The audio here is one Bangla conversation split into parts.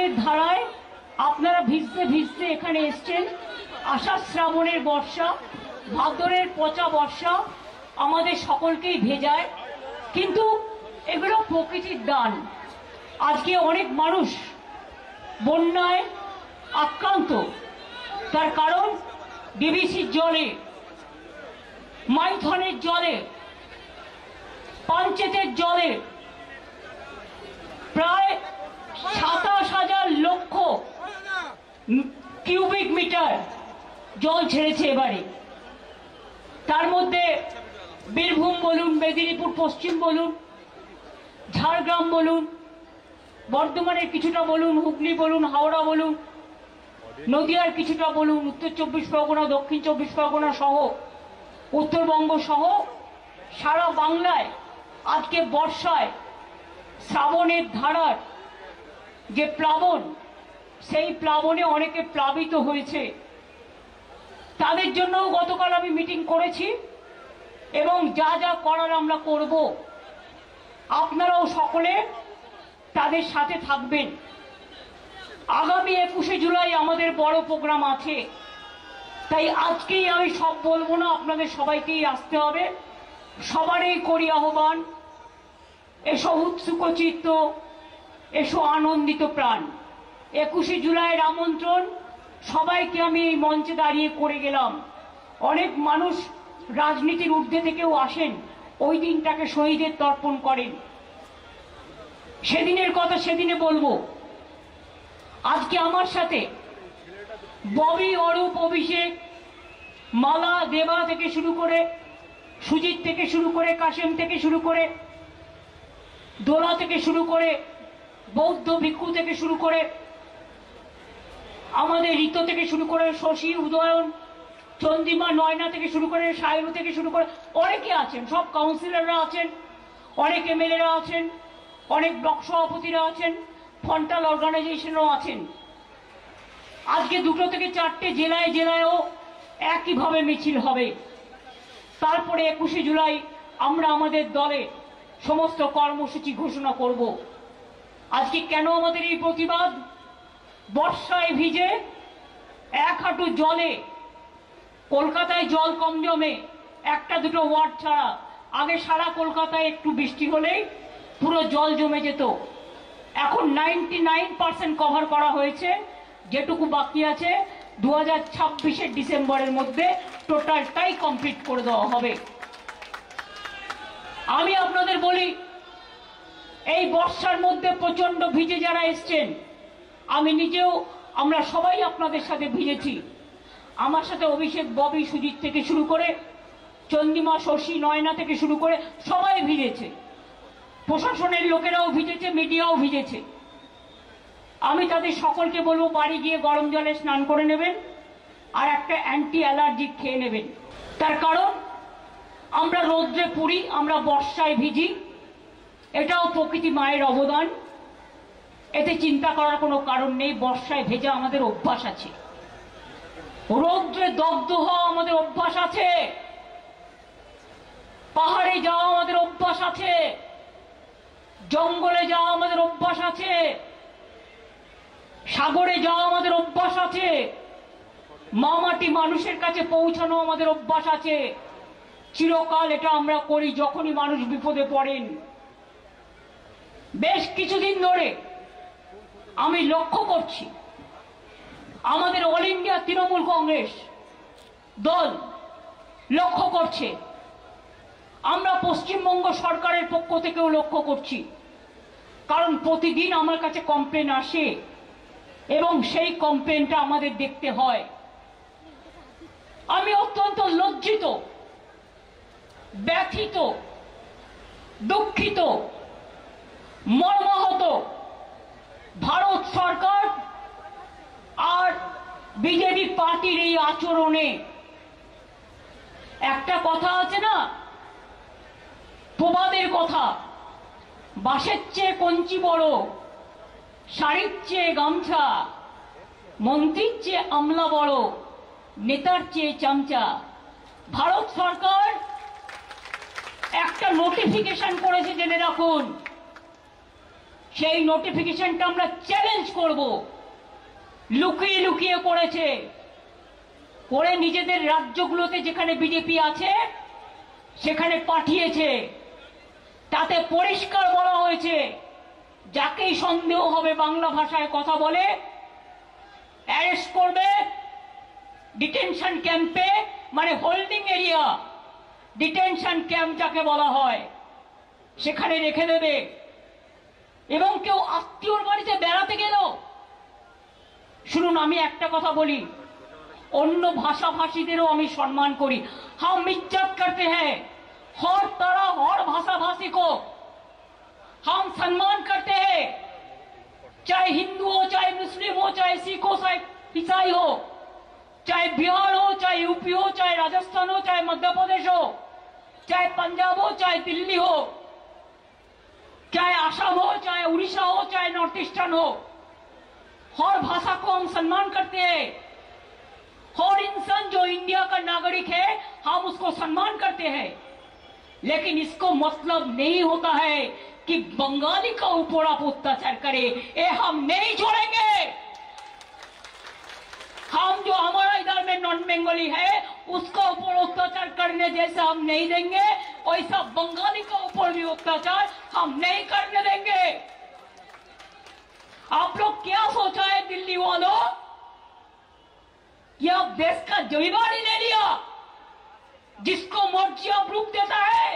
শ্রাবণের ধারায় আপনারা ভিজতে ভিজতে এখানে এসছেন। আষাঢ় শ্রাবণের বর্ষা, ভাদ্রের পচা বর্ষা আমাদের সকলকেই ভেজায়, কিন্তু এগুলো প্রকৃতির দান। আজকে অনেক মানুষ বন্যায় আক্রান্ত, তার কারণ ডিভিসির জলে, মাইথনের জলে, পাঞ্চেতের জলে প্রায় ২৭,০০০ লক্ষ কিউবিক মিটার জল ছেড়েছে এবারে। তার মধ্যে বীরভূম বলুন, মেদিনীপুর পশ্চিম বলুন, ঝাড়গ্রাম বলুন, বর্ধমানের কিছুটা বলুন, হুগলি বলুন, হাওড়া বলুন, নদিয়ার কিছুটা বলুন, উত্তর ২৪ পরগনা, দক্ষিণ ২৪ পরগনা সহ উত্তরবঙ্গ সহ সারা বাংলায় আজকে বর্ষায় শ্রাবণের ধারার যে প্লাবন, সেই প্লাবনে অনেকে প্লাবিত হয়েছে। তাদের জন্যও গতকাল আমি মিটিং করেছি এবং যা যা করার আমরা করব। আপনারাও সকলে তাদের সাথে থাকবেন। আগামী ২১শে জুলাই আমাদের বড় প্রোগ্রাম আছে, তাই আজকেই আমি সব বলবো না, আপনাদের সবাইকেই আসতে হবে। সবারই করি আহ্বান, এসো উৎসুকচিত্ত, এসো আনন্দিত প্রাণ। ২১শে জুলাইয়ের আমন্ত্রণ সবাইকে আমি এই মঞ্চে দাঁড়িয়ে করে গেলাম। অনেক মানুষ রাজনীতির ঊর্ধ্বে থেকেও আসেন, ওই দিনটাকে শহীদের তর্পণ করেন। সেদিনের কথা সেদিনে বলবো। আজকে আমার সাথে ববি, অরূপ, অভিষেক, মালা, দেবা থেকে শুরু করে, সুজিত থেকে শুরু করে, কাশেম থেকে শুরু করে, দোলা থেকে শুরু করে, বৌদ্ধ ভিক্ষু থেকে শুরু করে, আমাদের ঋত থেকে শুরু করে, শশী, উদয়ন, চন্দ্রিমা, নয়না থেকে শুরু করে, সায়রু থেকে শুরু করে অনেকে আছেন, সব কাউন্সিলররা আছেন, অনেক এমএলএরা আছেন, অনেক ব্লক সভাপতিরা আছেন, ফন্টাল অর্গানাইজেশনও আছেন। আজকে ২টো থেকে ৪টে জেলায় জেলায়ও একইভাবে মিছিল হবে। তারপরে ২১শে জুলাই আমরা আমাদের দলে সমস্ত কর্মসূচি ঘোষণা করব। আজকে কেন আমাদের এই প্রতিবাদ? বর্ষায় ভিজে এক হাঁটু জলে, কলকাতায় জল কম জমে, একটা দুটো ওয়ার্ড ছাড়া। আগে সারা কলকাতায় একটু বৃষ্টি হলেই পুরো জল জমে যেত। এখন 99% কভার করা হয়েছে, যেটুকু বাকি আছে 2026-এর ডিসেম্বরের মধ্যে টোটালটাই কমপ্লিট করে দেওয়া হবে। আমি আপনাদের বলি, এই বর্ষার মধ্যে প্রচন্ড ভিজে যারা এসছেন, আমি নিজেও, আমরা সবাই আপনাদের সাথে ভিজেছি। আমার সাথে অভিষেক, ববি, সুজিত থেকে শুরু করে, চন্দ্রিমা, শশী, নয়না থেকে শুরু করে সবাই ভিজেছে। প্রশাসনের লোকেরাও ভিজেছে, মিডিয়াও ভিজেছে। আমি তাদের সকলকে বলবো বাড়ি গিয়ে গরম জলে স্নান করে নেবেন আর একটা অ্যান্টি অ্যালার্জিক খেয়ে নেবেন। তার কারণ আমরা রৌদ্রে পুড়ি, আমরা বর্ষায় ভিজি, এটাও প্রকৃতি মায়ের অবদান। এতে চিন্তা করার কোনো কারণ নেই। বর্ষায় ভেজা আমাদের অভ্যাস আছে, রৌদ্রে দগ্ধ হওয়া আমাদের অভ্যাস আছে, পাহাড়ে যাওয়া আমাদের অভ্যাস আছে, জঙ্গলে যাওয়া আমাদের অভ্যাস আছে, সাগরে যাওয়া আমাদের অভ্যাস আছে, মামাটি মানুষের কাছে পৌঁছানো আমাদের অভ্যাস আছে। চিরকাল এটা আমরা করি যখনই মানুষ বিপদে পড়েন। বেশ কিছুদিন ধরে আমি লক্ষ্য করছি আমাদের অল ইন্ডিয়া তৃণমূল কংগ্রেস দল লক্ষ্য করছে, আমরা পশ্চিমবঙ্গ সরকারের পক্ষ থেকেও লক্ষ্য করছি। কারণ প্রতিদিন আমার কাছে কমপ্লেন আসে এবং সেই কমপ্লেনটা আমাদের দেখতে হয়। আমি অত্যন্ত লজ্জিত, ব্যথিত, দুঃখিত, মর্মাহত। ভারত সরকার আর বিজেপি পার্টির এই আচরণে। একটা কথা আছে না, প্রবাদের কথা, বাঁশের চেয়ে কঞ্চি বড়, শাড়ির চেয়ে গামছা, মন্ত্রীর চেয়ে আমলা বড়, নেতার চেয়ে চামচা। ভারত সরকার একটা নোটিফিকেশন করেছে, জেনে রাখুন। সেই নোটিফিকেশনটা আমরা চ্যালেঞ্জ করব। লুকিয়ে লুকিয়ে করেছে, করে নিজেদের রাজ্যগুলোতে যেখানে বিজেপি আছে সেখানে পাঠিয়েছে। তাতে পরিষ্কার বলা হয়েছে যাকেই সন্দেহ হবে বাংলা ভাষায় কথা বলে অ্যারেস্ট করবে, ডিটেনশন ক্যাম্পে, মানে হোল্ডিং এরিয়া, ডিটেনশন ক্যাম্প যাকে বলা হয়, সেখানে রেখে দেবে। এবং কেউ আত্মীয়র বাড়িতে বেড়াতে গেল, শুনুন আমি একটা কথা বলি, অন্য ভাষাভাষীদেরও আমি সম্মান করি। हम इज्जत करते हैं हर तरह और भाषा भाषी को हम सम्मान करते हैं, चाहे हिंदू हो, चाहे मुस्लिम हो, चाहे सिख हो, चाहे ईसाई हो, चाहे बिहार हो, चाहे यूपी हो, चाहे राजस्थान हो, चाहे मध्य प्रदेश हो, चाहे पंजाब हो, चाहे दिल्ली हो, चाहे असम हो, चाहे उड़ीसा हो, चाहे नॉर्थ ईस्टर्न हो, हर भाषा को हम सम्मान करते हैं। हर इंसान जो इंडिया का नागरिक है हम उसको सम्मान करते हैं। लेकिन इसको मतलब नहीं होता है कि बंगाली का ऊपर आप अत्याचार करें, ये हम नहीं छोड़ेंगे। हम जो हमारा इधर में नॉन बंगाली है उसका ऊपर अत्याचार करने जैसा हम नहीं देंगे, वैसा बंगाली का ऊपर भी अत्याचार हम नहीं करने देंगे। आप लोग क्या सोचा है दिल्ली वालों कि आप देश का जिम्मेदारी ले लिया, जिसको मर्जी आप रुक देता है,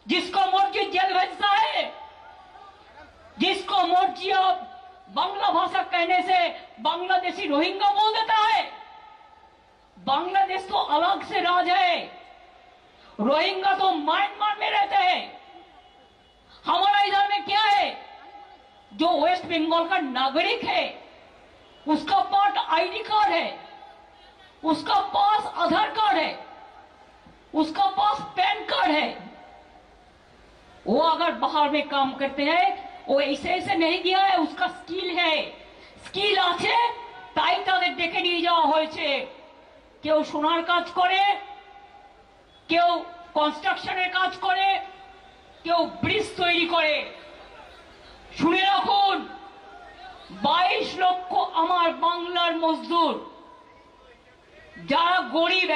जिसको मर्जी जेल भेजता है, जिसको मर्जी आप बांग्ला भाषा कहने से बांग्लादेशी रोहिंग्या बोल देता है। बांग्लादेश तो अलग से राज है, रोहिंग्या तो म्यांमार में रहते हैं। हमारा इधर में क्या है, जो वेस्ट बंगाल का नागरिक है उसका पास आईडी कार्ड है, उसका पास आधार कार्ड है, उसका पास पैन कार्ड है। वो अगर बाहर में काम करते हैं वो ऐसे ऐसे नहीं किया है, उसका स्किल है, स्किल আছে তাই তাদের ডেকে নিয়ে যাওয়া হয়েছে। কেউ সোনার কাজ করে, কেউ কনস্ট্রাকশনের কাজ করে, কেউ ব্রিজ তৈরি করে। শুনে রাখুন 22 লক্ষ আমার বাংলার মজদুর যারা গরিব,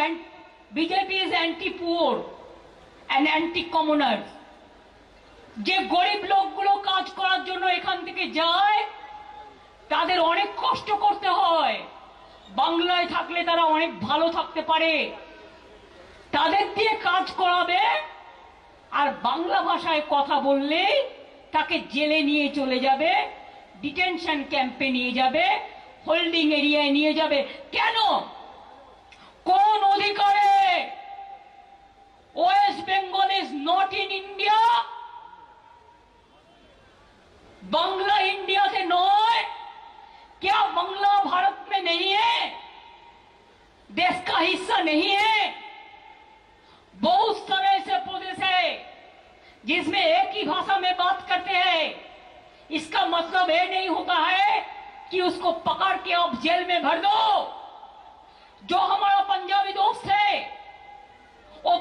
BJP is anti poor and anti commoners, যে গরিব লোকগুলো কাজ করার জন্য এখান থেকে যায় তাদের অনেক কষ্ট করতে হয়। বাংলায় থাকলে তারা অনেক ভালো থাকতে পারে, তাদের দিয়ে কাজ করাবে, আর বাংলা ভাষায় কথা বললে তাকে জেলে নিয়ে চলে যাবে, ডিটেনশন ক্যাম্পে নিয়ে যাবে, হোল্ডিং এরিয়ায় নিয়ে যাবে। কেন? কোন অধিকারে? West Bengal is not in India, Bangla India से नॉय। क्या बांग्ला भारत में नहीं है, देश का हिस्सा नहीं है? बहुत सारे ऐसे प्रदेश है जिसमें एक ही भाषा में बात करते हैं। इसका मतलब ये नहीं होता है कि उसको पकड़ के आप जेल में भर दो। जो हमारा पंजाबी दोस्त है वो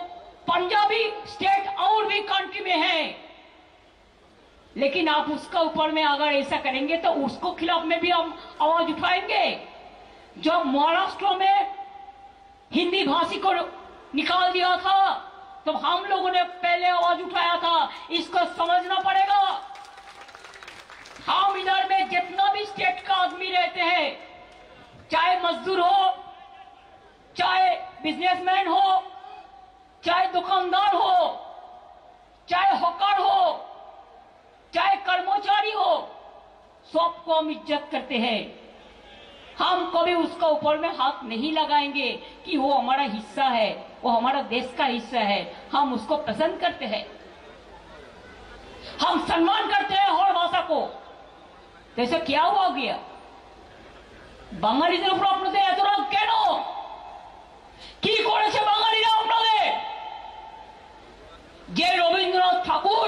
पंजाबी स्टेट और भी कंट्री में है, लेकिन आप उसका ऊपर में अगर ऐसा करेंगे तो उसको खिलाफ में भी हम आवाज उठाएंगे। जब महाराष्ट्र में हिंदी भाषी को निकाल दिया था तो हम लोगों ने पहले आवाज उठाया था, इसको समझना पड़ेगा। हम इधर में जितना भी स्टेट का आदमी रहते हैं, चाहे मजदूर हो, चाहे बिजनेसमैन हो, चाहे दुकानदार हो, चाहे हॉकर हो, चाहे कर्मचारी हो, सबको हम इज्जत करते हैं। हम कभी उसका ऊपर में हाथ नहीं लगाएंगे कि वो हमारा हिस्सा है, वो हमारा देश का हिस्सा है। हम उसको पसंद करते हैं, हम सम्मान करते हैं हर भाषा को। तो ऐसा क्या हुआ गया? বাঙালিদের উপর আপনাদের এত রাগ কেন? কি করেছে বাঙালিরা আপনাদের? যে রবীন্দ্রনাথ ঠাকুর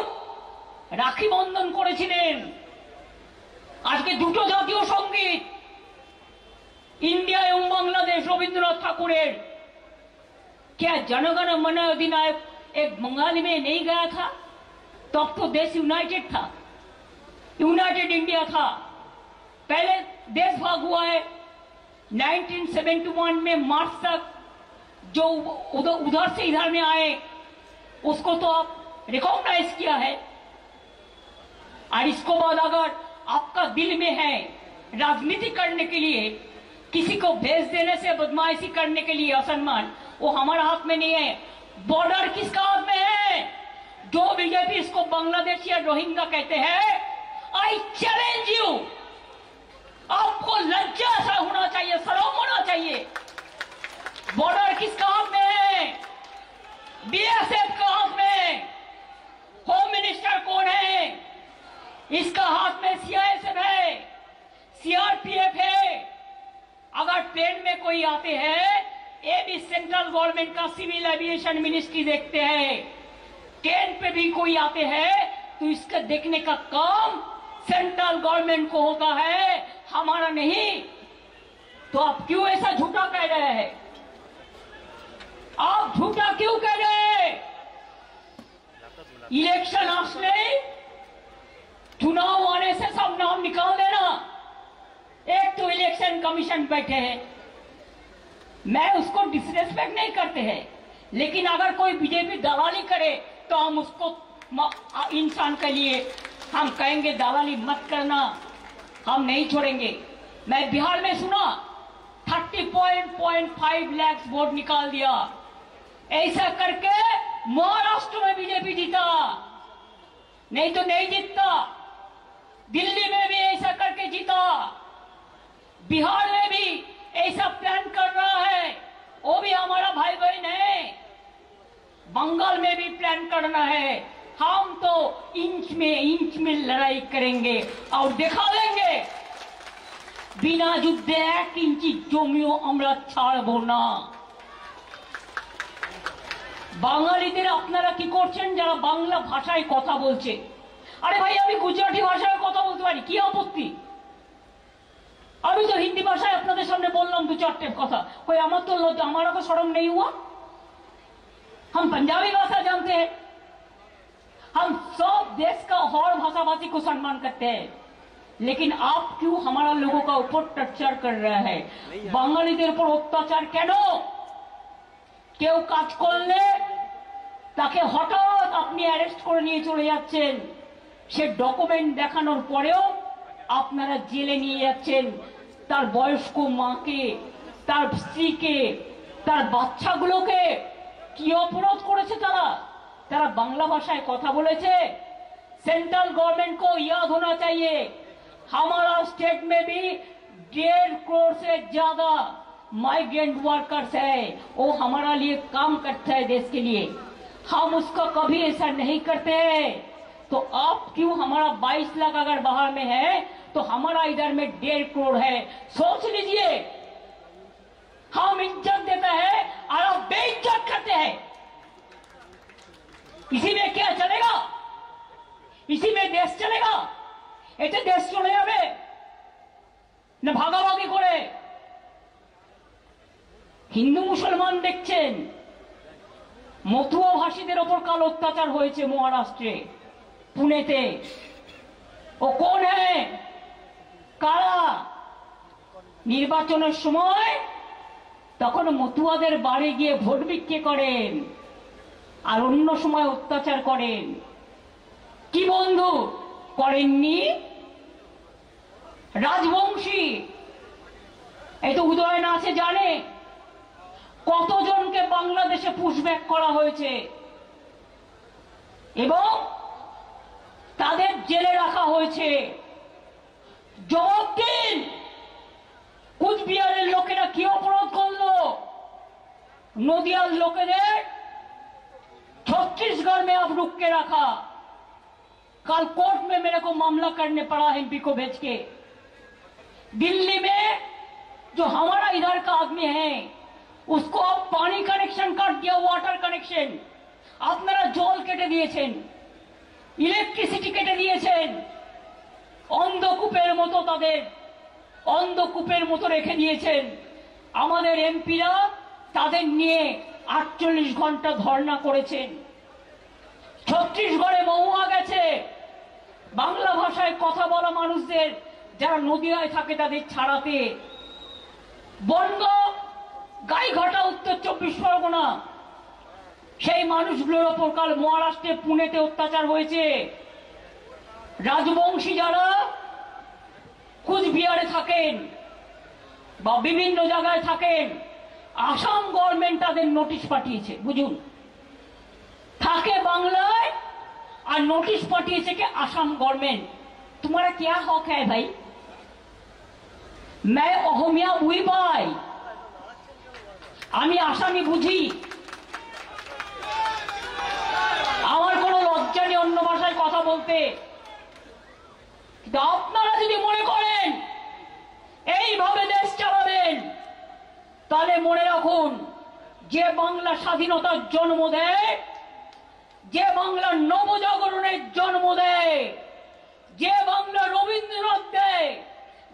রাখি বন্ধন করেছিলেন, আজকে দুটো জাতীয় সঙ্গীত इंडिया एवं बांग्लादेश रविंद्रनाथ ठाकुर, क्या जनगण मन अधिनायक एक बंगाली में नहीं गया था? तब तो देश यूनाइटेड था। यूनाइटेड इंडिया था, पहले देश भाग हुआ है 1971 में मार्च तक। जो उधर से इधर में आए उसको तो आप रिकॉग्नाइज किया है, और इसको बाद अगर आपका दिल में है राजनीति करने के लिए, किसी को भेज देने से बदमाशी करने के लिए असम्मान, वो हमारा हाथ में नहीं है। बॉर्डर किसका हाथ में है? जो बीजेपी इसको बांग्लादेश या रोहिंग्या कहते हैं, आई चैलेंज यू, आपको लज्जा सा होना चाहिए, शर्म होना चाहिए। बॉर्डर किसका हाथ में है? बीएसएफ का हाथ में। होम मिनिस्टर कौन है? इसका हाथ में सीआईएसएफ है, सीआरपीएफ है। अगर प्लेन में कोई आते हैं, ये भी सेंट्रल गवर्नमेंट का सिविल एविएशन मिनिस्ट्री देखते हैं। ट्रेन पे भी कोई आते हैं तो इसका देखने का काम सेंट्रल गवर्नमेंट को होता है, हमारा नहीं। तो आप क्यों ऐसा झूठा कह रहे हैं? आप झूठा क्यों कह रहे हैं? इलेक्शन असले चुनाव आने से सब नाम निकाल देना। एक तो इलेक्शन कमीशन बैठे हैं, मैं उसको डिसरेस्पेक्ट नहीं करते हैं, लेकिन अगर कोई बीजेपी दलाली करे तो हम उसको इंसान के लिए हम कहेंगे दलाली मत करना, हम नहीं छोड़ेंगे। मैं बिहार में सुना 30.5 लाख वोट निकाल दिया, ऐसा करके महाराष्ट्र में बीजेपी जीता, नहीं तो नहीं जीतता। दिल्ली में भी ऐसा करके जीता, बिहार में भी ऐसा प्लान कर रहा है, वो भी हमारा भाई बहन है। बंगाल में भी प्लान करना है। हम तो इंच में लड़ाई करेंगे और दिखा देंगे, बिना युद्धे 1 इंची जमिও আমরা ছাড়বো না। বাঙালিদের আপনারা কি করছেন যারা বাংলা ভাষায় কথা বলছে? আরে ভাই, আমি গুজরাটি ভাষায় কথা বলতে পারি, কি আপত্তি? আমি তো হিন্দি ভাষায় আপনাদের সামনে বললাম 2-4 কথা, कोई আমার তো লজ্জা, हमारा तो शर्म नहीं हुआ? हम पंजाबी भाषा जानते हैं, हम सब देश का और भाषा भाषी को सम्मान करते हैं, लेकिन आप क्यों हमारा लोगों का ऊपर टर्चर कर रहे हैं? বাঙালিদের উপর অত্যাচার কেন? কেউ কাজ করলে তাকে হঠাৎ আপনি অ্যারেস্ট করে নিয়ে চলে যাচ্ছেন, সে ডকুমেন্ট দেখানোর পরেও আপনারা জেলে নিয়ে যাচ্ছেন। তার বয়স্ক মাকে, তার স্ত্রীকে, তার বাচ্চাগুলোকে কি অপরাধ করেছে তারা? তারা বাংলা ভাষায় কথা বলেছে। सेंट्रल गवर्नमेंट को याद होना चाहिए, हमारा स्टेट में भी 1.5 करोड़ से ज्यादा माइग्रेंट वर्कर्स है, वो हमारा लिए काम करता है देश के लिए। हम उसका कभी ऐसा नहीं करते हैं। तो आप क्यों हमारा 22 लाख अगर बाहर में है तो हमारा इधर में 1.5 करोड़ है? सोच लीजिए, हम इज्जत देते हैं और आप बेइज्जत करते हैं। इसी में क्या चलेगा? इसी में देश चलेगा? এতে দেশ চলে যাবে না ভাগাভাগি করে? হিন্দু মুসলমান দেখছেন, মতুয়া ভাষীদের ওপর কাল অত্যাচার হয়েছে মহারাষ্ট্রে, পুনেতে। ও কোন है? কারা? নির্বাচনের সময় তখন মতুয়াদের বাড়ি গিয়ে ভোট বিক্রি করেন আর অন্য সময় অত্যাচার করেন। কি বন্ধু করেননি? রাজবংশী, এই তো উদয়ন আছে, জানে কতজনকে বাংলাদেশে পুশব্যাক করা হয়েছে এবং তাদের জেলে রাখা হয়েছে। জবাব দিন, কুচবিহারের লোকেরা কি অপরাধ করলো? নদিয়ার লোকেদের छत्तीसगढ़ में अब रुक के रखा, कल कोर्ट में मेरे को मामला करने पड़ा एमपी को भेज के। दिल्ली में जो हमारा इधर का आदमी है उसको अब पानी कनेक्शन काट दिया, वाटर कनेक्शन। আপনারা জল কেটে দিয়েছেন, ইলেকট্রিসিটি কেটে দিয়েছেন, অন্ধকূপের মতো তাদের অন্ধকূপের মতো রেখে দিয়েছেন। আমাদের এমপিরা তাদের নিয়ে 48 ঘন্টা ধর্ণা করেছেন। ছত্তিশগড়ে মহুয়া গেছে, বাংলা ভাষায় কথা মানুষদের যারা নদীয়ায় থাকে তাদের ছাড়াতে, বনগ, গাইঘাটা, উত্তর 24 পরগনা, সেই মানুষগুলোর ওপর কাল মহারাষ্ট্রে পুনেতে অত্যাচার হয়েছে। রাজবংশী যারা কুচবিহারে থাকেন বা বিভিন্ন জায়গায় থাকেন, আসাম গভর্নমেন্ট তাদের নোটিশ পাঠিয়েছে। বুঝুন, থাকে বাংলায় আর নোটিশ পাঠিয়েছে কে? আসাম गवर्नमेंट। तुम्हारा क्या हक है भाई? मैं অহমিয়া বুঝি পাই, আমি আসামি বুঝি, আমার কোনো লজ্জা নেই অন্য ভাষায় কথা বলতে। কিন্তু আপনারা যদি মনে করেন এইভাবে দেশ চালাবেন, তাহলে মনে রাখুন, যে বাংলা স্বাধীনতার জন্ম দেয়, যে বাংলা নবজাগরণের জন্ম দেয়, যে বাংলা রবীন্দ্রনাথ দেয়,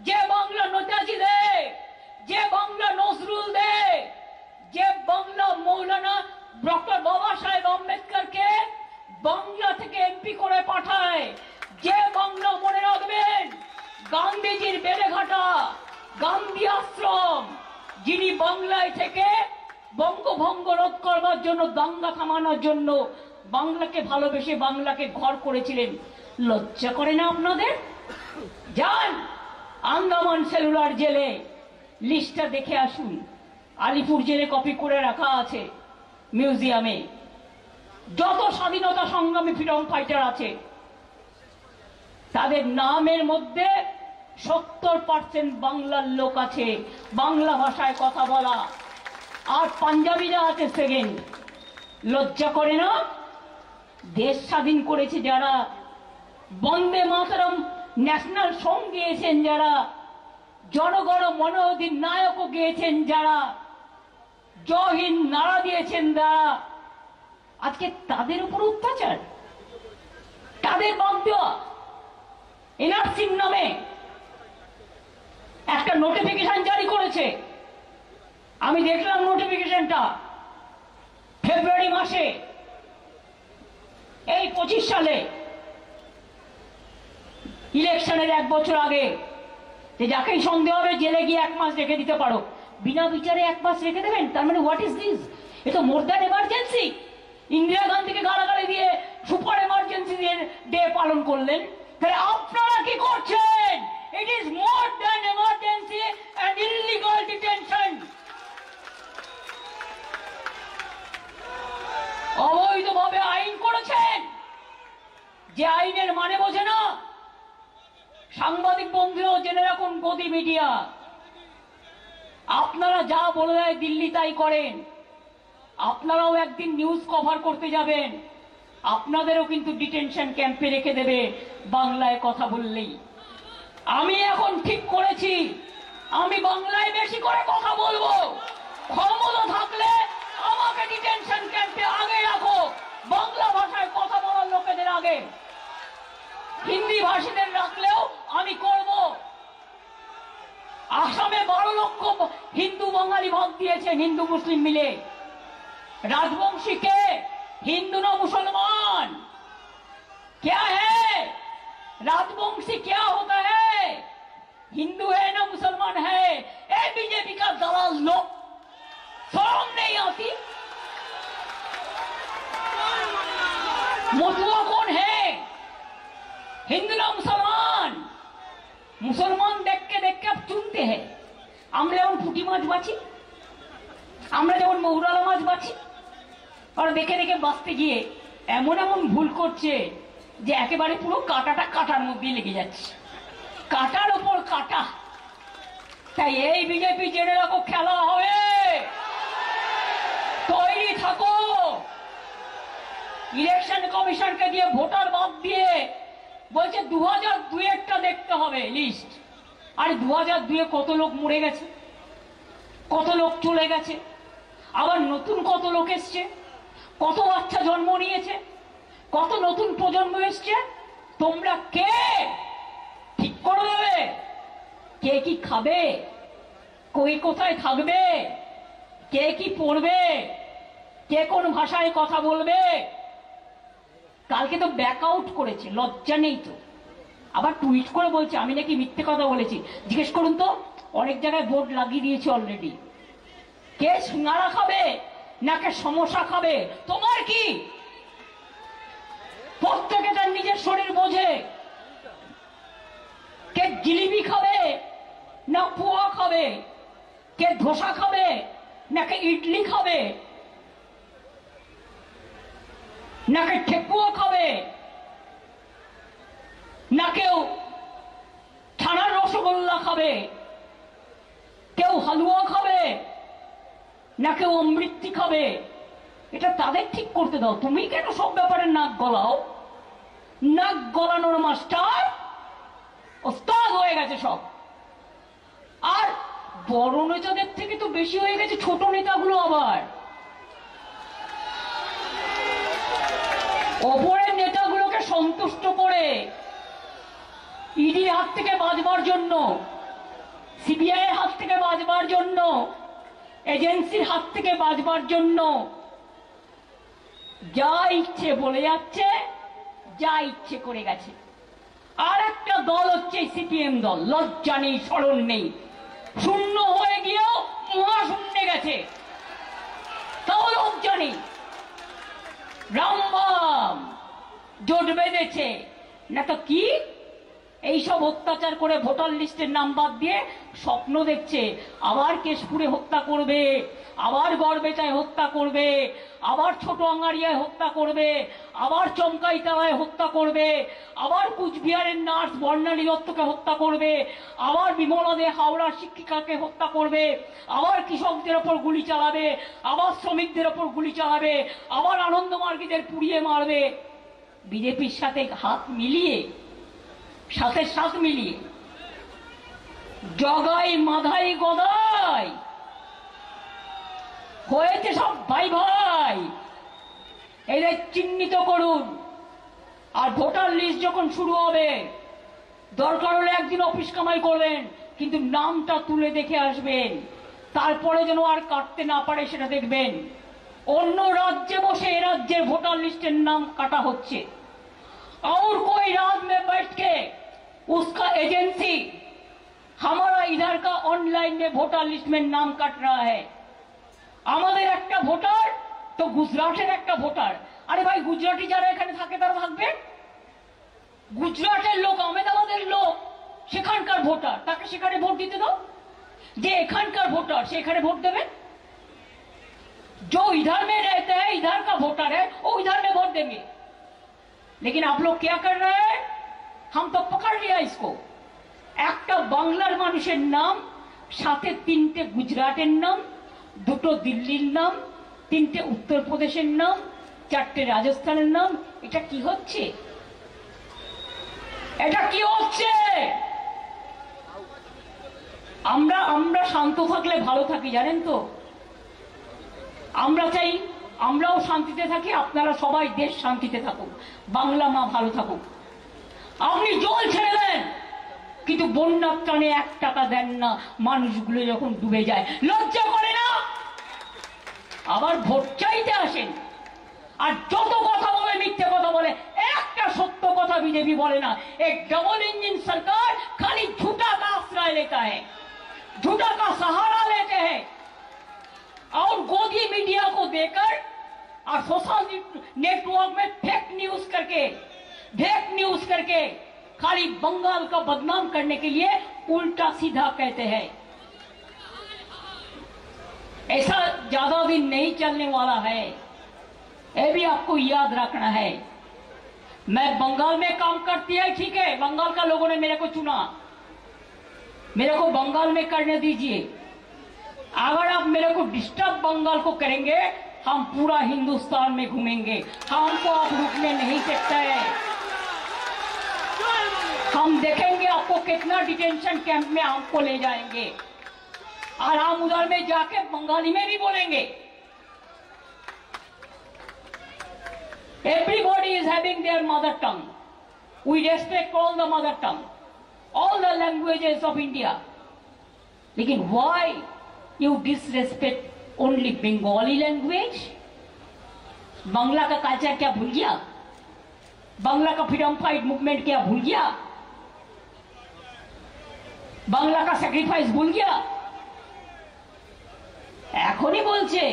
যে বাংলা নেতাজি দেয়, যে বাংলা নজরুল দেয়, যে বাংলা মৌলানা ডক্টর বাবা সাহেব আম্বেদকরকে বাংলা থেকে এমপি করে পাঠায়, যে বাংলা, মনে রাখবেন, গান্ধীজির বেলেঘাটা গান্ধী আশ্রম, যিনি বাংলায় থেকে বঙ্গভঙ্গ রোধ করবার জন্য, দাঙ্গা থামানোর জন্য বাংলাকে ভালোবেসে বাংলাকে ঘর করেছিলেন। লজ্জা করে না আপনাদের? যান আন্দামান সেলুলার জেলে, লিস্টটা দেখে আসুন। আলিপুর জেলে কপি করে রাখা আছে মিউজিয়ামে। যত স্বাধীনতা সংগ্রামী ফ্রিডম ফাইটার আছে, তাদের নামের মধ্যে 70% বাংলার লোক আছে, বাংলা ভাষায় কথা বলা, আর পাঞ্জাবিরা আছে সেকেন্ড। লজ্জা করে না? দেশ স্বাধীন করেছে যারা, বন্দে মাতরম ন্যাশনাল সং গেয়েছেন যারা, জনগণ মন অধিনায়কও গেয়েছেন যারা, জয় হিন্দ নারা দিয়েছেন যারা, আজকে তাদের উপর অত্যাচার, তাদের বাদ দেওয়া। এনআরসির নামে একটা নোটিফিকেশন জারি করেছে, আমি দেখলাম নোটিফিকেশনটা ফেব্রুয়ারি মাসে, এই 25 সালে ইলেকশনের 1 বছর আগে, যে যাকেই সন্দেহ হবে জেলে গিয়ে 1 মাস রেখে দিতে পারো। বিনা বিচারে 1 মাস রেখে দেবেন? তার মানে হোয়াট ইজ দিস? এ তো মোর দ্যান এমার্জেন্সি। ইন্দিরা গান্ধীকে গালাগালি দিয়ে সুপার এমার্জেন্সি ডে পালন করলেন। তাহলে আপনারা কি করছেন? It is more than emergency and illegal detention. অবৈধভাবে আইন করেছেন, যে আইনের মানে বোঝে না। সাংবাদিক বন্ধুরাও জেনে রাখুন, গদি মিডিয়া, আপনারা যা বলে দেয় দিল্লি তাই করেন। আপনারাও একদিন নিউজ কভার করতে যাবেন, আপনাদেরও কিন্তু ডিটেনশন ক্যাম্পে রেখে দেবে বাংলায় কথা বললেই। আমি এখন ঠিক করেছি, আমি বাংলায় বেশি করে কথা বলবো। ক্ষমতা থাকলে আমাকে ডিটেনশন ক্যাম্পে আগে রাখো, বাংলা ভাষায় কথা বলার লোকেদের আগে। হিন্দি ভাষীদের রাখলেও আমি করব। আসামে 12 লক্ষ হিন্দু বাঙালি ভাগ দিয়েছেন, হিন্দু মুসলিম মিলে। राजवंशी के हिंदू ना मुसलमान क्या है? राजवंशी क्या होता है? हिंदू है ना मुसलमान है? ए बीजेपी का दलाल लोग, शर्म नहीं आती? मथुआ कौन है? हिंदू ना मुसलमान? मुसलमान देख के अब चुनते हैं। আমরা যেমন পুঁটি মাছ বাছি, আমরা যেমন মৌরালা মাছ বাছি, আর দেখে দেখে বাঁচতে গিয়ে এমন এমন ভুল করছে যে একেবারে পুরো কাঁটাটা কাঁটার মধ্যে লেগে যাচ্ছে, কাঁটার উপর কাঁটা। তাই এই বিজেপি জেনে রাখো, খেলা হবে, তৈরি থাকো। ইলেকশন কমিশনকে দিয়ে ভোটার বাদ দিয়ে বলছে 2002-এরটা দেখতে হবে লিস্ট। আর 2002-এ কত লোক মরে গেছে, কত লোক চলে গেছে, আবার নতুন কত লোক এসছে, কত বাচ্চা জন্ম নিয়েছে, কত নতুন প্রজন্ম এসছে। তোমরা কে ঠিক করে দেবে কে কি খাবে, কই কোথায় থাকবে, কে কি পড়বে, কে কোন ভাষায় কথা বলবে। কালকে তো ব্যাক আউট করেছে, লজ্জা নেই তো? আবার টুইট করে বলছে আমি নাকি মিথ্যে কথা বলেছি। জিজ্ঞেস করুন তো, অনেক জায়গায় বোর্ড লাগিয়ে দিয়েছে অলরেডি। কে সিঙ্গারা খাবে নাকি সমোসা খাবে তোমার কি? প্রত্যেকে তার নিজের শরীর বোঝে। কে জিলিপি খাবে না পোয়া খাবে, কে ধোসা খাবে নাকি ইডলি খাবে, নাকি ঠেকুয়া খাবে, না কেউ ছানার রসগোল্লা খাবে, কেউ হালুয়া খাবে না কেউ অমৃতি খাবে। এটা তাদের ঠিক করতে দাও, তুমি কেন সব ব্যাপারে নাক গলাও? নাক গলানোর মাস্টার ওস্তাদ হয়ে গেছে সব। আর বড় নেতাদের থেকে তো বেশি হয়ে গেছে ছোট নেতাগুলো। আবার ওপরের নেতাগুলোকে সন্তুষ্ট করে ইডির হাত থেকে বাঁচবার জন্য, সিবিআই এর হাত থেকে বাঁচবার জন্য, এজেন্সির হাত থেকে বাঁচবার জন্য যা ইচ্ছে বলে যাচ্ছে, যা ইচ্ছে করে গেছে। আর একটা দল হচ্ছে সিপিএম দল, লজ্জা নেই শরণ নেই, শূন্য হয়ে গিয়েও মহাশূন্যে গেছে, তাও লজ্জা নেই। রামবাম জোট বেঁধেছে না তো কি এইসব অত্যাচার করে ভোটার লিস্টের নাম বাদ দিয়ে স্বপ্ন দেখছে আবার কেশপুরে হত্যা করবে, আবার গড়বেতায় হত্যা করবে, আবার ছোট আঙ্গারিয়ায় হত্যা করবে, আবার চমকাইতায় হত্যা করবে, আবার কুচবিহারের নার্স বর্ণালী দত্তকে হত্যা করবে, আবার বিমলা দে হাওড়ার শিক্ষিকাকে হত্যা করবে, আবার কৃষকদের ওপর গুলি চালাবে, আবার শ্রমিকদের ওপর গুলি চালাবে, আবার আনন্দমার্গীদের পুড়িয়ে মারবে। বিজেপির সাথে হাত মিলিয়ে, সাথে সাথ মিলিয়ে জগাই মাধাই গদাই হয়েছে সব ভাই ভাই। এদের চিহ্নিত করুন। আর ভোটার লিস্ট যখন শুরু হবে, দরকার হলে একদিন অফিস কামাই করবেন, কিন্তু নামটা তুলে দেখে আসবেন, তারপরে যেন আর কাটতে না পারে সেটা দেখবেন। অন্য রাজ্যে বসে এ রাজ্যের ভোটার লিস্টের নাম কাটা হচ্ছে, और कोई रात में बैठ के उसका एजेंसी हमारा इधर का ऑनलाइन में वोटर लिस्ट में नाम काट रहा है। আমাদের একটা ভোটার তো গুজরাটের একটা ভোটার। আরে ভাই, গুজরাটি যারা এখানে থাকে তারা থাকবে, গুজরাটের লোক আহমেদাবাদের লোক সেখানকার ভোটার, তাকে সেখানে ভোট দিতে দাও। যে এখানকার ভোটার সে এখানে ভোট দেবে, जो इधर में रहते हैं इधर का वोटर है वो इधर में वोट देंगे। लेकिन आप लोग क्या कर रहे हैं, हम तो पकड़ लिया इसको। একটা বাংলার মানুষের নাম, সাথে তিনটে গুজরাটের নাম, দুটো দিল্লির নাম, তিনটে উত্তরপ্রদেশের নাম, চারটে রাজস্থানের নাম। এটা কি হচ্ছে? এটা কি হচ্ছে? আমরা শান্ত থাকলে ভালো থাকি, জানেন তো। আমরা চাই আমরাও শান্তিতে থাকি, আপনারা সবাই দেশ শান্তিতে থাকুক, বাংলা মা ভালো থাকুক। আপনি জল ছেড়ে দেন কিন্তু বন্যার টানে 1 টাকা দেন না, মানুষগুলো যখন ডুবে যায় লজ্জা করে না? আবার ভোট চাইতে আসেন, আর যত কথা বলে মিথ্যে কথা বলে, একটা সত্য কথা বিজেপি বলে না। एक डबल इंजन सरकार खाली झूठा का आश्रय लेता है, झूठा का सहारा लेते हैं, और गोदी मीडिया को देकर और सोशल नेटवर्क में फेक न्यूज करके खाली बंगाल का बदनाम करने के लिए उल्टा सीधा कहते हैं। ऐसा ज्यादा दिन नहीं चलने वाला है, ये भी आपको याद रखना है। मैं बंगाल में काम करती है, ठीक है, बंगाल का लोगों ने मेरे को चुना, मेरे को बंगाल में करने दीजिए। अगर आप मेरे को डिस्टर्ब बंगाल को करेंगे, हम पूरा हिंदुस्तान में घूमेंगे, हमको आप रुकने नहीं सकते। हम देखेंगे आपको कितना डिटेंशन कैंप में हमको ले जाएंगे, और हम उधर में जाके बंगाली में भी बोलेंगे। Everybody is having their mother tongue. We respect all the mother tongue, all the languages of India. लेकिन why you disrespect only Bengali language? Bangla का कल्चर क्या भूल गया? बांग्ला का फ्रीडम फाइट मूवमेंट क्या भूल गया? বাংলা का স্যাক্রিফাইস ভুল গিয়া এখনই বলছে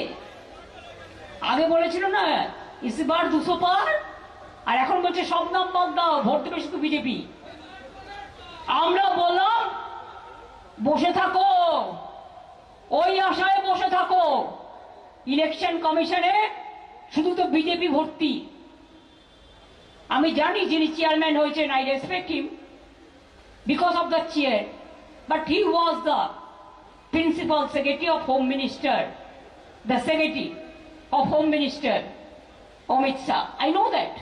আগে বলেছিল না ইসবার 200 পার আর এখন বলছে সব নাম বাদ দাও ভোট দেবে শুধু বিজেপি আমরা বললাম বসে থাকো ওই আশায় বসে থাকো ইলেকশন কমিশনে শুধু তো বিজেপি ভর্তি আমি জানি যিনি চেয়ারম্যান হয়েছেন I respect him because of the chair but he was the principal secretary of home minister the secretary of home minister Amit Shah I know that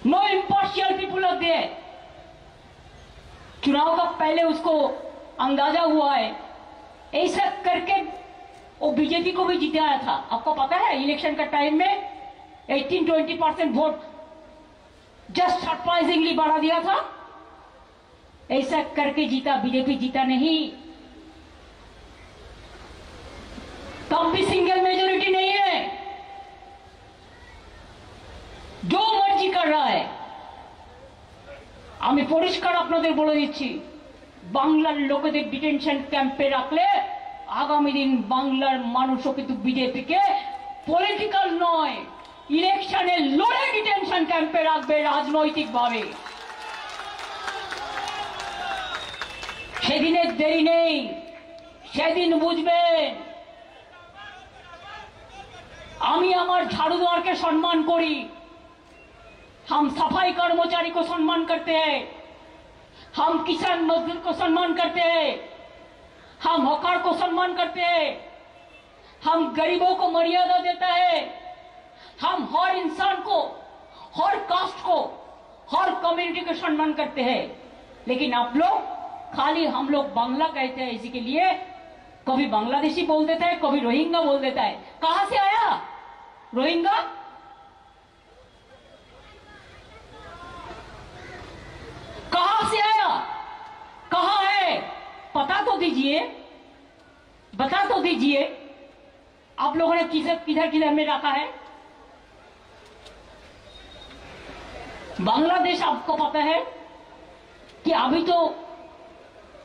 no impartial people are there चुनाव का पहले उसको अंदाजा हुआ है ऐसा करके वो बीजेपी को भी जिताया था आपको पता है इलेक्शन का टाइम में 18-20% वोट जस्ट सरप्राइजिंगली बढ़ा दिया था ऐसा करके जीता बीजेपी जीता नहीं तब भी सिंगल मेजोरिटी नहीं है जो मर्जी कर रहा है আমি পরিষ্কার আপনাদের বলে দিচ্ছি বাংলার লোকেদের ডিটেনশন ক্যাম্পে রাখলে আগামী দিন বাংলার মানুষও কিন্তু বিজেপিকে পলিটিক্যাল নয় ইলেকশনে লড়ে ডিটেনশন ক্যাম্পে রাখবে রাজনৈতিকভাবে সেদিনের দেরি নেই সেদিন বুঝবেন আমি আমার ঝাড়ুদারকে সম্মান করি हम सफाई कर्मचारी को सम्मान करते हैं हम किसान मजदूर को सम्मान करते हैं हम हकार को सम्मान करते हैं हम गरीबों को मर्यादा देता है हम हर इंसान को हर कास्ट को हर कम्युनिटी को सम्मान करते हैं लेकिन आप लोग खाली हम लोग बांग्ला कहते हैं इसी के लिए कभी बांग्लादेशी बोल देता है कभी रोहिंग्या बोल देता है कहां से आया रोहिंग्या कहां से आया कहां है पता तो दीजिए बता तो दीजिए आप लोगों ने किधर किधर में रखा है बांग्लादेश आपको पता है कि अभी तो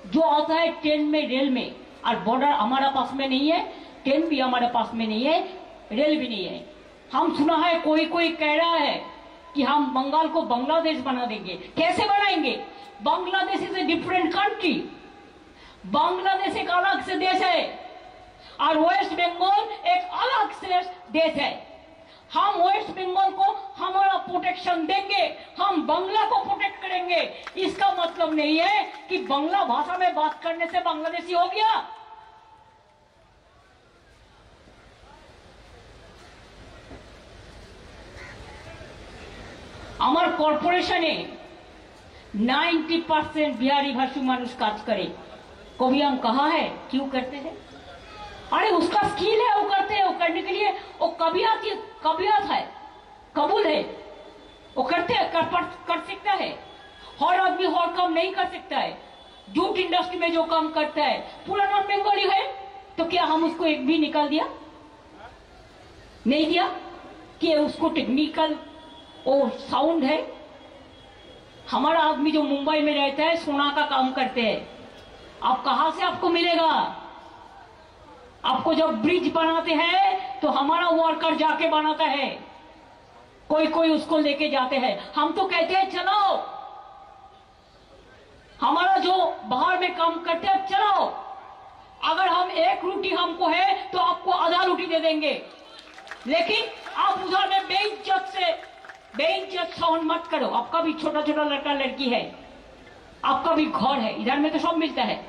जो आता है ट्रेन में रेल में और बॉर्डर हमारा पास में नहीं है ट्रेन भी हमारे पास में नहीं है रेल भी नहीं है हम सुना है कोई कोई कह रहा है कि हम बंगाल को बांग्लादेश बना देंगे कैसे बनाएंगे Bangladesh is a different country Bangladesh एक अलग से देश है और वेस्ट बंगाल एक अलग से देश है हम वेस्ट बंगाल को हमारा प्रोटेक्शन देंगे हम बांग्ला को प्रोटेक्ट करेंगे इसका मतलब नहीं है कि बांग्ला भाषा में बात करने से बांग्लादेशी हो गया আমার কর্পোরেশনে 90% बिहारी भाषी मानुष काज करे कभी हम कहा है क्यों करते हैं अरे उसका स्किल है वो करते हैं वो करने के लिए वो कबियत है कबूल है वो करते हैं कर सकता है हर आदमी हर काम नहीं कर सकता है जूट इंडस्ट्री में जो काम करता है पूरा नॉन बंगाली है तो क्या हम उसको एक भी निकाल दिया नहीं दिया कि उसको टेक्निकल वो साउंड है हमारा आदमी जो मुंबई में रहता है सोना का काम करते हैं आप कहां से आपको मिलेगा आपको जब ब्रिज बनाते हैं तो हमारा वर्कर जाके बनाता है कोई कोई उसको लेके जाते हैं हम तो कहते हैं चलो हमारा जो बाहर में काम करते हैं चलो अगर हम एक रोटी हमको है तो आपको आधा रोटी दे देंगे लेकिन आप उधर में बेइज्जत साउंड मत करो आपका भी छोटा छोटा लड़का लड़की है आपका भी घर है इधर में तो सब मिलता है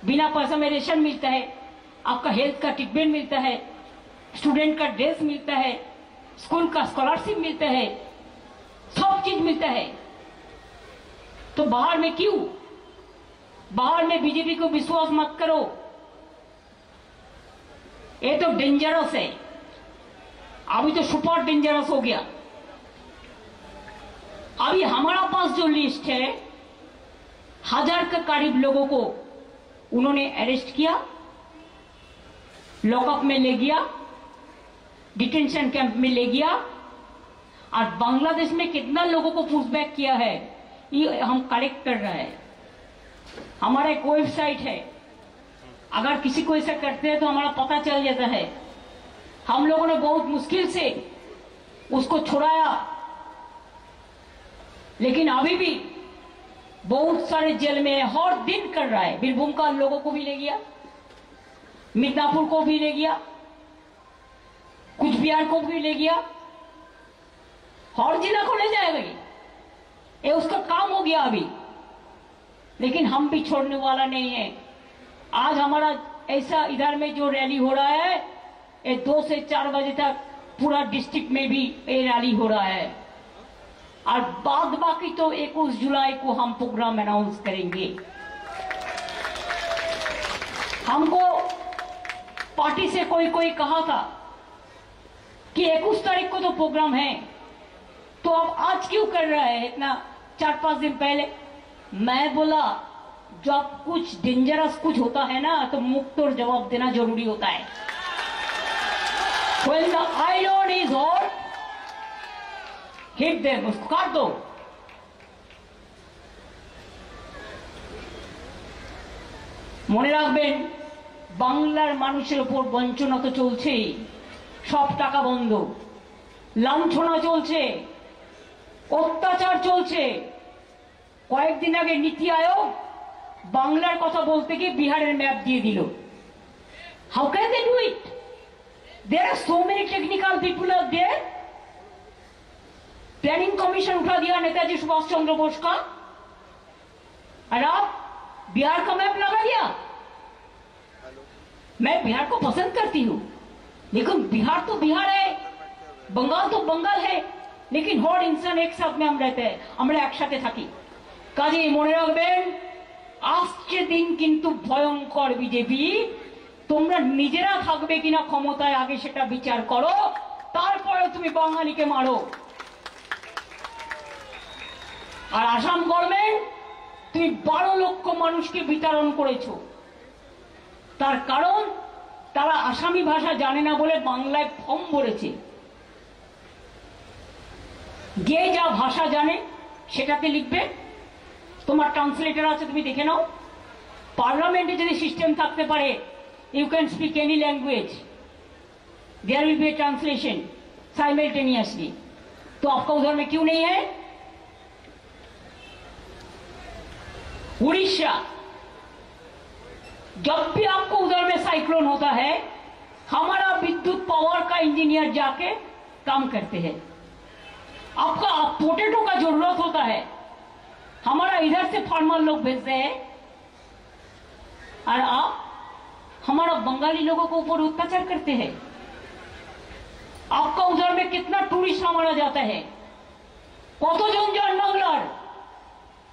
बिना पैसा में रेशन मिलता है आपका हेल्थ का ट्रीटमेंट मिलता है स्टूडेंट का ड्रेस मिलता है स्कूल का स्कॉलरशिप मिलता है सब चीज मिलता है तो बाहर में क्यों बाहर में बीजेपी को विश्वास मत करो ये तो डेंजरस है अभी तो सुपर डेंजरस हो गया अभी हमारा पास जो लिस्ट है 1000 के करीब लोगों को उन्होंने अरेस्ट किया लॉकअप में ले गया डिटेंशन कैंप में ले गया और बांग्लादेश में कितना लोगों को पुशबैक किया है ये हम कलेक्ट कर रहे हैं। हमारा एक वेबसाइट है, अगर किसी को ऐसा करते हैं तो हमारा पता चल जाता है। हम लोगों ने बहुत मुश्किल से उसको छुड़ाया, लेकिन अभी भी बहुत सारे जेल में हर दिन कर रहा है। बीरभूम का लोगों को भी ले गया, मिदनापुर को भी ले गया, कुछ बिहार को भी ले गया, हर जिला को ले जाएगा। ये उसका काम हो गया अभी, लेकिन हम भी छोड़ने वाला नहीं है। आज हमारा ऐसा इधर में जो रैली हो रहा है, ये 2 से 4 बजे तक पूरा डिस्ट्रिक्ट में भी ये रैली हो रहा है, और बाद बाकी तो 21 जुलाई को हम प्रोग्राम अनाउंस करेंगे। हमको पार्टी से कोई कहा था कि 21 तारीख को तो प्रोग्राम है, तो अब आज क्यों कर रहा है इतना 4-5 दिन पहले। मैं बोला जब कुछ डेंजरस कुछ होता है ना, तो मुक्त और जवाब देना जरूरी होता है। When the iron is hot, hit them, उसको काट दो। মনে রাখবেন, বাংলার মানুষের উপর বঞ্চনা তো চলছেই, সব টাকা বন্ধ, লাঞ্ছনা চলছে, অত্যাচার চলছে। কয়েকদিন আগে নীতি আয়োগ বাংলার কথা বলতে গিয়ে বিহারের ম্যাপ দিয়ে দিল। How can they do it? There are so many technical people out there. Planning commission उठा दिया नेताजी सुभाष चंद्र बोस का, और आप बिहार का मैप लगा दिया। मैं बिहार को पसंद करती हूँ, लेकिन बिहार तो बिहार है, बंगाल तो बंगाल है, लेकिन हर इंसान एक साथ में हम रहते हैं, আমরা একসাথে থাকি। কাজেই মনে রাখবেন, আসছে দিন কিন্তু ভয়ঙ্কর। বিজেপি তোমরা নিজেরা থাকবে কিনা ক্ষমতায় আগে সেটা বিচার করো, তারপরে তুমি বাঙালিকে মারো। আর আসাম গভর্নমেন্ট তুমি 12 লক্ষ মানুষকে বিতরণ করেছো, তার কারণ তারা আসামি ভাষা জানে না বলে বাংলায় ফর্ম ভরেছে। যে যা ভাষা জানে সেটাতে লিখবে, তোমার ট্রান্সলেটর আছে, তুমি দেখে নাও। পার্লামেন্টে যদি সিস্টেম থাকতে পারে, you can speak any language, there will be a translation simultaneously। तो आपका उधर में क्यों नहीं है? उड़ीसा, जब भी आपको उधर में साइक्लोन होता है, हमारा विद्युत पावर का इंजीनियर जाके काम करते हैं। आपका पोटैटो का जरूरत होता है, हमारा इधर से फार्मर लोग भेजते हैं, और आप हमारा बंगाली लोगों को ऊपर अत्याचार करते हैं। आपका उधर में कितना टूरिस्ट हमारा जाता है, কতজন যান বাংলার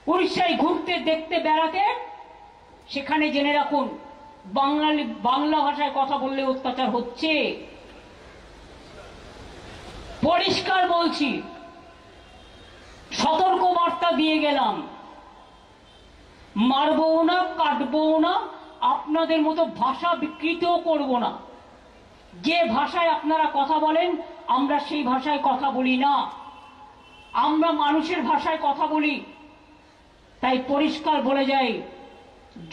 উড়িষ্যায় ঘুরতে দেখতে বেড়াতে, সেখানে জেনে রাখুন বাংলা ভাষায় কথা বললে অত্যাচার হচ্ছে। পরিষ্কার বলছি, সতর্ক বার্তা দিয়ে গেলাম, মারবো না, কাটবো না, আপনাদের মতো ভাষা বিকৃতও করব না। যে ভাষায় আপনারা কথা বলেন আমরা সেই ভাষায় কথা বলি না, আমরা মানুষের ভাষায় কথা বলি। তাই পরিষ্কার বলে যাই,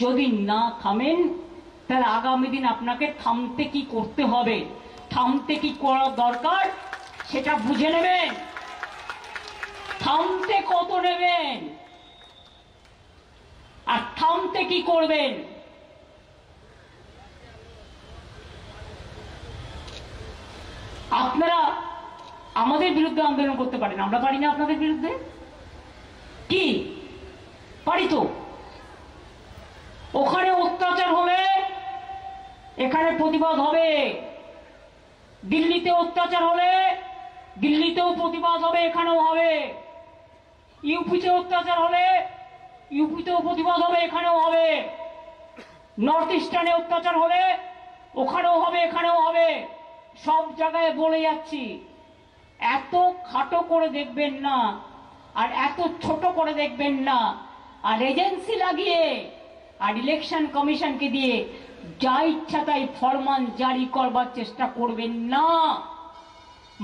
যদি না থামেন তাহলে আগামী দিন আপনাকে থামতে কি করতে হবে, থামতে কি করা দরকার সেটা বুঝে নেবেন। থামতে কত নেবেন আর থামতে কি করবেন। আপনারা আমাদের বিরুদ্ধে আন্দোলন করতে পারেন, আমরা পারি না আপনাদের বিরুদ্ধে? কি পারি তো। ওখানে অত্যাচার হলে এখানে প্রতিবাদ হবে, দিল্লিতে অত্যাচার হলে দিল্লিতেও প্রতিবাদ হবে, এখানেও হবে। ইউপিতে অত্যাচার হলে ইউপিতেও প্রতিবাদ হবে, এখানেও হবে। নর্থ ইস্টার্নে অত্যাচার হলে ওখানেও হবে, এখানেও হবে। সব জায়গায় বলে যাচ্ছি, এত খাটো করে দেখবেন না আর এত ছোট করে দেখবেন না, আর এজেন্সি লাগিয়ে আর ইলেকশন কমিশনকে দিয়ে যা ইচ্ছা তাই ফরমান জারি করবার চেষ্টা করবেন না।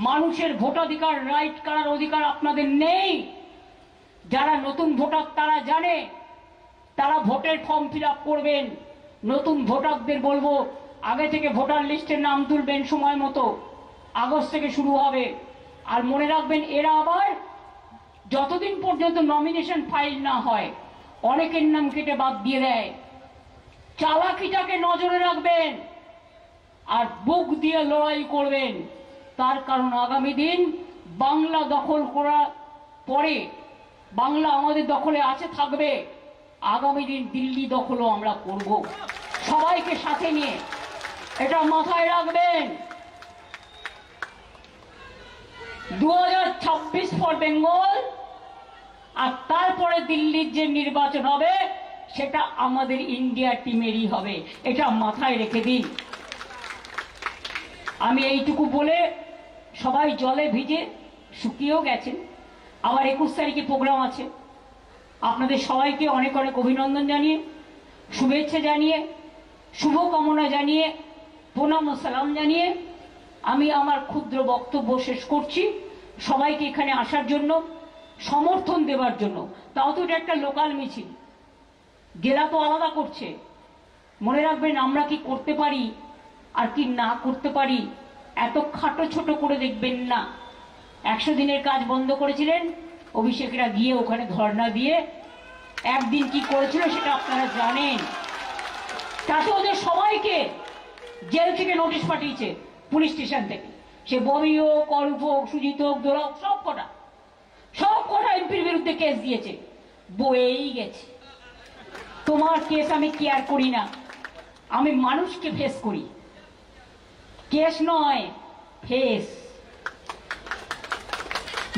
মানুষের ভোটাধিকার, রাইট করার অধিকার আপনাদের নেই। যারা নতুন ভোটার তারা জানে, তারা ভোটের ফর্ম ফিল আপ করবেন। নতুন ভোটারদের বলবো আগে থেকে ভোটার লিস্টের নাম তুলবেন সময় মতো, আগস্ট থেকে শুরু হবে। আর মনে রাখবেন এরা আবার যতদিন পর্যন্ত নমিনেশন ফাইল না হয় অনেকের নাম কেটে বাদ দিয়ে দেয়। চালাকিটাকে নজরে রাখবেন আর বুক দিয়ে লড়াই করবেন। তার কারণ আগামী দিন বাংলা দখল করার পরে, বাংলা আমাদের দখলে আছে থাকবে, আগামী দিন দিল্লি দখলও আমরা করব, সবাইকে সাথে নিয়ে। এটা মাথায় রাখবেন। 2026 ফর বেঙ্গল, আর তারপরে দিল্লির যে নির্বাচন হবে সেটা আমাদের ইন্ডিয়া টিমেরই হবে, এটা মাথায় রেখে দিন। আমি এইটুকু বলে, সবাই জলে ভিজে শুকিয়েও গেছেন। আবার 21 তারিখে প্রোগ্রাম আছে। আপনাদের সবাইকে অনেক অনেক অভিনন্দন জানিয়ে, শুভেচ্ছা জানিয়ে, শুভকামনা জানিয়ে, প্রণাম ও সালাম জানিয়ে আমি আমার ক্ষুদ্র বক্তব্য শেষ করছি। সবাইকে এখানে আসার জন্য, সমর্থন দেওয়ার জন্য। তাও তো এটা একটা লোকাল মিছিল, জেলা তো আলাদা করছে। মনে রাখবেন আমরা কি করতে পারি আর কি না করতে পারি এত খাটো ছোট করে দেখবেন না। 100 দিনের কাজ বন্ধ করেছিলেন, অভিষেকরা গিয়ে ওখানে ধর্ণা দিয়ে একদিন কি করেছিল সেটা আপনারা জানেন। তাতে ওদের সবাইকে জেল থেকে নোটিশ পাঠিয়েছে, পুলিশ স্টেশন থেকে। সে ববি হোক, অরূপ হোক, সুজিত হোক, দোলা হোক, সব কটা এমপির বিরুদ্ধে কেস দিয়েছে, বয়েই গেছে। তোমার কেস আমি কেয়ার করি না, আমি মানুষকে ফেস করি, কেস নয় face.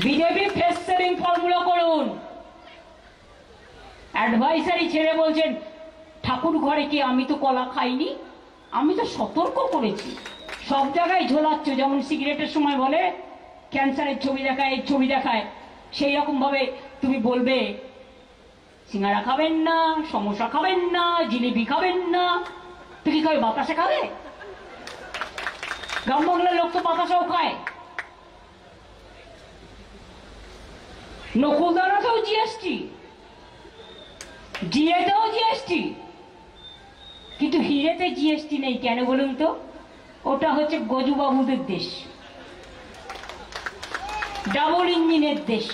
BJP face saving formula করুন। অ্যাডভাইসারি ছেড়ে বলছেন ঠাকুর ঘরে কি আমি তো কলা খাইনি, আমি তো সতর্ক করেছি। সব জায়গায় ঝোলাচ্ছ, যেমন সিগারেটের সময় বলে ক্যান্সারের ছবি দেখায়, এই ছবি দেখায়, সেই রকম ভাবে তুমি বলবে সিঙ্গারা খাবেন না, সমোসা খাবেন না, জিলিপি খাবেন না, তো কি খাবে? বাতাসা খাবে? গ্রাম বাংলার লোক তো বাতাসাও খায়। নকুলদানাতেও জিএসটি, জিএতেও জিএসটি, কিন্তু হিরেতে জিএসটি নেই। কেন বলুন তো? ওটা হচ্ছে গজুবাবুদের দেশ, ডাবল ইঞ্জিনের দেশ।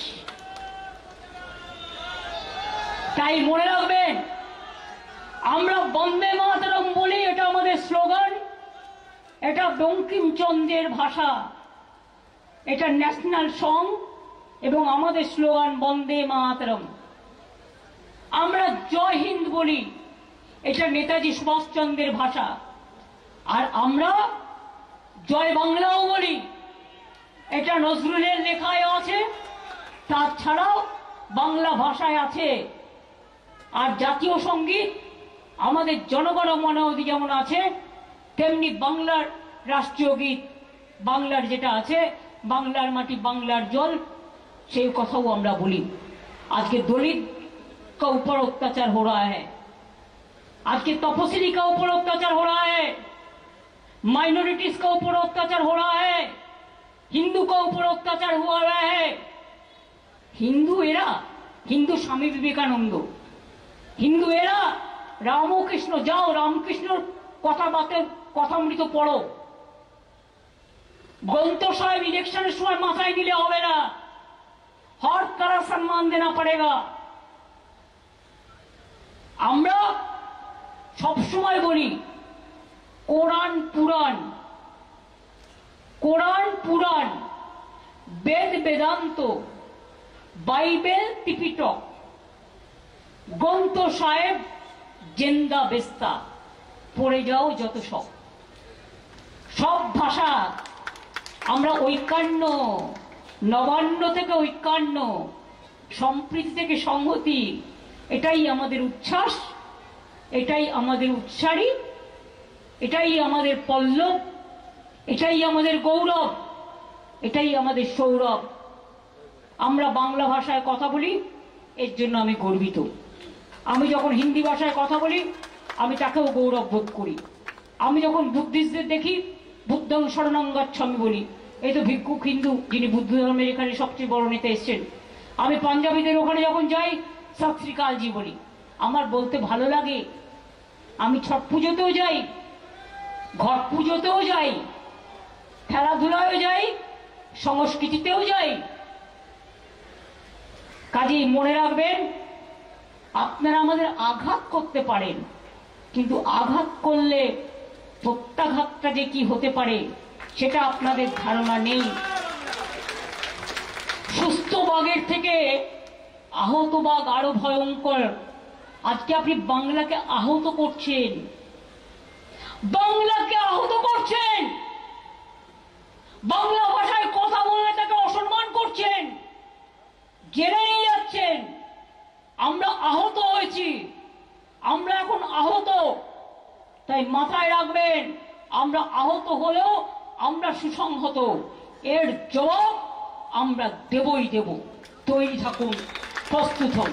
তাই মনে রাখবেন, আমরা বন্দে মাতরম বলি, এটা আমাদের স্লোগান, এটা বঙ্কিমচন্দ্রের ভাষা, এটা ন্যাশনাল সং এবং আমাদের স্লোগান বন্দে মাতরম। আমরা জয় হিন্দ বলি, এটা নেতাজি সুভাষচন্দ্রের ভাষা। আর আমরা জয় বাংলাও বলি, এটা নজরুলের লেখায় আছে, তাছাড়াও বাংলা ভাষায় আছে। আর জাতীয় সঙ্গীত আমাদের জনগণ মন অধি যেমন আছে, তেমনি বাংলার রাষ্ট্রীয় গীত বাংলার যেটা আছে, বাংলার মাটি বাংলার জল, সেই কথাও আমরা বলি। আজকে दलित का ऊपर अत्याचार हो रहा है, आज के तपस्वी का ऊपर अत्याचार हो रहा है, माइनॉरिटीज का ऊपर अत्याचार हो रहा है, हिंदू का ऊपर अत्याचार हुआ रहा है। हिंदू एरा, हिंदू स्वामी विवेकानंद, हिंदू एरा रामकृष्ण, जाओ रामकृष्ण कथा बातें कथामृत पढ़ो। ग्रंथ साहेब इलेक्शन समय माथाय दिले होबे ना, हर तरह सम्मान देना पड़ेगा। আমরা সবসময় বলি কোরআন পুরাণ, কোরআন পুরাণ, বেদ বেদান্ত, বাইবেল ত্রিপিটক, গ্রন্থ সাহেব জেন্দা বেস্তা, পড়ে যাও যত সব। সব ভাষা আমরা ঐক্যান্য, নবান্ন থেকে ঐক্যান্য, সম্প্রীতি থেকে সংহতি, এটাই আমাদের উচ্ছ্বাস, এটাই আমাদের উৎসারী, এটাই আমাদের পল্লব, এটাই আমাদের গৌরব, এটাই আমাদের সৌরভ। আমরা বাংলা ভাষায় কথা বলি, এর জন্য আমি গর্বিত। আমি যখন হিন্দি ভাষায় কথা বলি, আমি তাকেও গৌরব বোধ করি। আমি যখন বুদ্ধিস্টদের দেখি, বুদ্ধং শরণং গচ্ছামি বলি। এই তো ভিক্ষুক হিন্দু, যিনি বুদ্ধ ধর্মের এখানে সবচেয়ে বড় নেতা এসছেন। আমি পাঞ্জাবিদের ওখানে যখন যাই সত শ্রী আকাল জি বলি, আমার বলতে ভালো লাগে। আমি ছট পুজোতেও যাই, ঘট পুজোতেও যাই, খেলাধুলায়ও যাই, সংস্কৃতিতেও যাই। কাজেই মনে রাখবেন, আপনারা আমাদের আঘাত করতে পারেন, কিন্তু আঘাত করলে প্রত্যাঘাতটা যে কি হতে পারে সেটা আপনাদের ধারণা নেই। সুস্থ বাঘের থেকে আহত বাঘ আরো ভয়ঙ্কর। আজকে আপনি বাংলাকে আহত করছেন, বাংলাকে আহত করছেন, বাংলা ভাষায় কথা বললে তাকে অসম্মান করছেন, জেনে নিয়ে যাচ্ছেন। আমরা আহত হয়েছি, আমরা এখন আহত। তাই মাথায় রাখবেন, আমরা আহত হলেও আমরা সুসংহত। এর জবাব আমরা দেবই দেব। তৈরি থাকুন, প্রস্তুত হন।